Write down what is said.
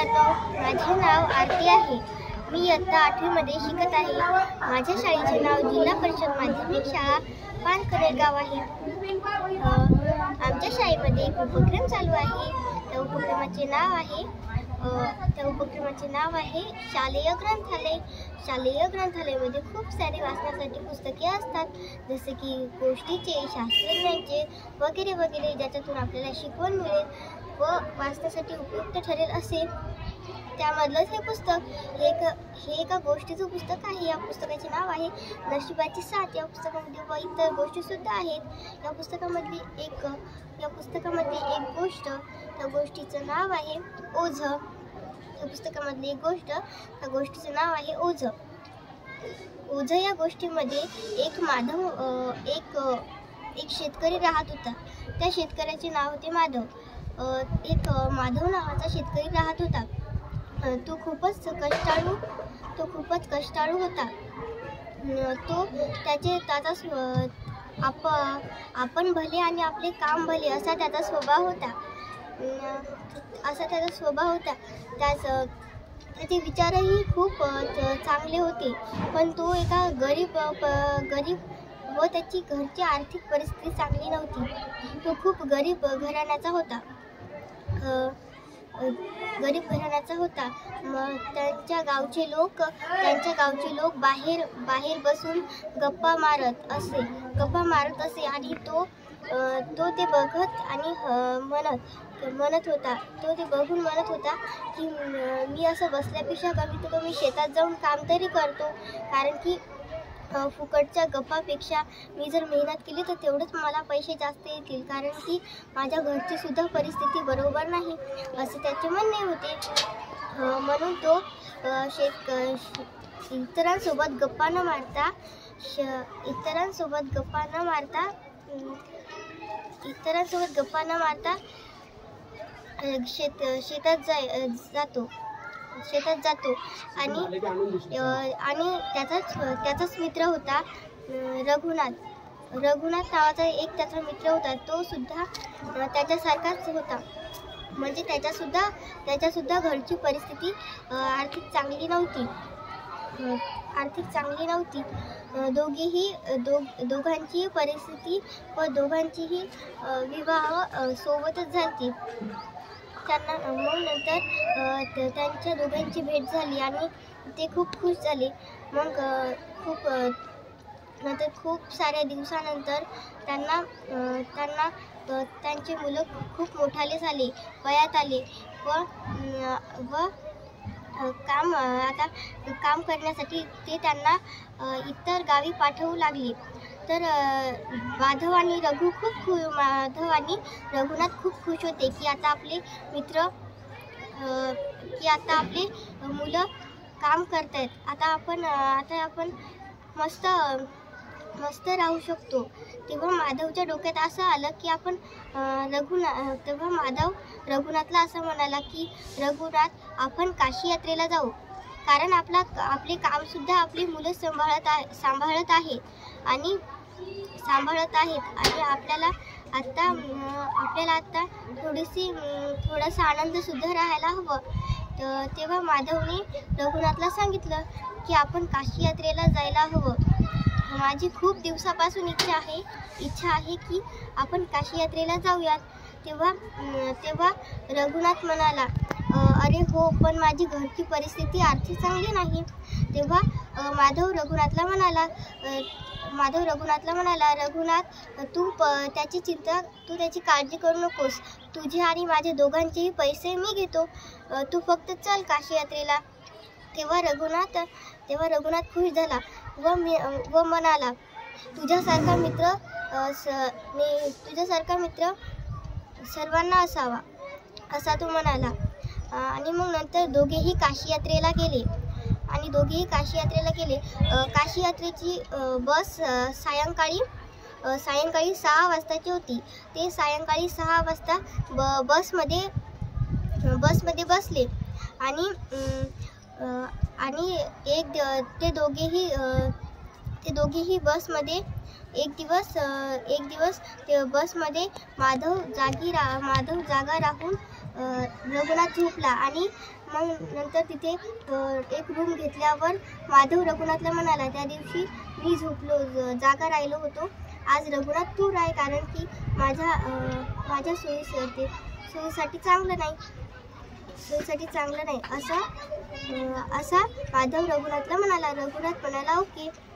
मित्रांनो, माझे नाव आरती आहे। मी इयत्ता 8वी मध्ये शिकत आहे। माझ्या शाळेचे नाव जिल्हा परिषद माध्यमिक शाळा पानकरे गाव आहे। आमच्या शाळेमध्ये एक उपक्रम चालू आहे। त्या उपक्रमाचे नाव आहे शालेय ग्रंथालय। शालेय ग्रंथालयामध्ये खूप सारे वाचण्यासाठी पुस्तके असतात, जसे की गोष्टीचे, शास्त्रज्ञांचे वगैरे वगैरे, ज्याच्यातून आपल्याला शिकवण मिळेल व वाचण्यासाठी उपयुक्त ठरेल असे। त्यामधलंच हे पुस्तक हे एका गोष्टीचं पुस्तक आहे। या पुस्तकाचे नाव आहे नशिबाची साथ। या पुस्तकामध्ये व इतर गोष्टी सुद्धा आहेत। या पुस्तकामधली एक गोष्ट, त्या गोष्टीचं नाव आहे ओझं। या पुस्तकामधली एक गोष्ट, त्या गोष्टीचं नाव आहे ओझं। ओझं या गोष्टीमध्ये एक शेतकरी राहत होता। त्या शेतकऱ्याचे नाव होते माधव। माधव नावाचा शेतकरी राहत होता। तो खूपच कष्टाळू होता। आपण भले आणि आपले काम भले असा त्याचा स्वभाव होता। त्याचे विचारही खूप चांगले होते, पण तो एका गरीब व त्याची घरची आर्थिक परिस्थिती चांगली नव्हती। तो खूप गरीब घराण्याचा होता। मग त्यांच्या गावचे लोक बाहेर बसून गप्पा मारत असे आणि तो ते बघत आणि म्हणत होता की मी असं बसल्यापेक्षा कमीत कमी शेतात जाऊन काम तरी करतो, कारण की फुकटच्या गप्पापेक्षा मी जर मेहनत केली तर तेवढेच मला पैसे जास्त येतील, कारण की माझ्या घरची सुद्धा परिस्थिती बरोबर नाही, असे त्याचे म्हणणे होते। म्हणून तो इतरांसोबत गप्पा न मारता शेतात जातो आणि त्याचाच मित्र होता रघुनाथ नावाचा एक त्याचा मित्र होता। तो सुद्धा त्याच्यासारखाच होता, म्हणजे त्याच्या सुद्धा घरची परिस्थिती आर्थिक चांगली नव्हती। दोघांचीही परिस्थिती व दोघांचीही विवाह सोबतच झाली। मग नंतर त्यांच्या दोघांची भेट झाली आणि ते खूप खुश झाले। मग खूप साऱ्या दिवसानंतर त्यांचे मुलं खूप मोठाले झाले, वयात आले व काम करण्यासाठी ते त्यांना इतर गावी पाठवू लागले। तर माधव आणि रघुनाथ खूप खुश होते की आता आपले मुलं काम करतायत, आता आपण मस्त राहू शकतो। तेव्हा माधवच्या डोक्यात असं आलं की तेव्हा माधव रघुनाथला असं म्हणाला की रघुनाथ, आपण काशी यात्रेला जाऊ, कारण आपले काम सुद्धा आपली मुलं सांभाळत आहेत आणि आपल्याला आता थोडासा आनंद सुद्धा राहायला हवं। तेव्हा माधवने रघुनाथला सांगितलं की आपण काशी यात्रेला जायला हवं। माझी खूप दिवसापासून इच्छा आहे की आपण काशी यात्रेला जाऊयात। तेव्हा रघुनाथ म्हणाला, अरे हो, पण माझी घरची परिस्थिती आर्थिक चांगली नाही। तेव्हा माधव रघुनाथला म्हणाला, रघुनाथ, तू त्याची काळजी करू नकोस। तुझे आणि माझे दोघांचेही पैसे मी घेतो, तू फक्त चल काशी यात्रेला। तेव्हा रघुनाथ खुश झाला व म्हणाला, तुझ्यासारखा मित्र सर्वांना असावा, असा तो म्हणाला। आणि मग नंतर दोघेही काशी यात्रेला गेले। काशी यात्रेची बस सायंकाळी 6 वाजताची होती। ते सायंकाळी 6 वाजता बसमध्ये बसले आणि ते दोघेही बसमध्ये एक दिवस बसमध्ये माधव जागा राहून रघुनाथ झोपला आणि मग नंतर तिथे एक रूम घेतल्यावर माधव रघुनाथला म्हणाला, त्या दिवशी मी जागा राहिलो होतो, आज रघुनाथ तू राह, कारण की माझ्या सोयीसाठी चांगलं नाही असा माधव रघुनाथला म्हणाला. रघुनाथ म्हणाला, ओके.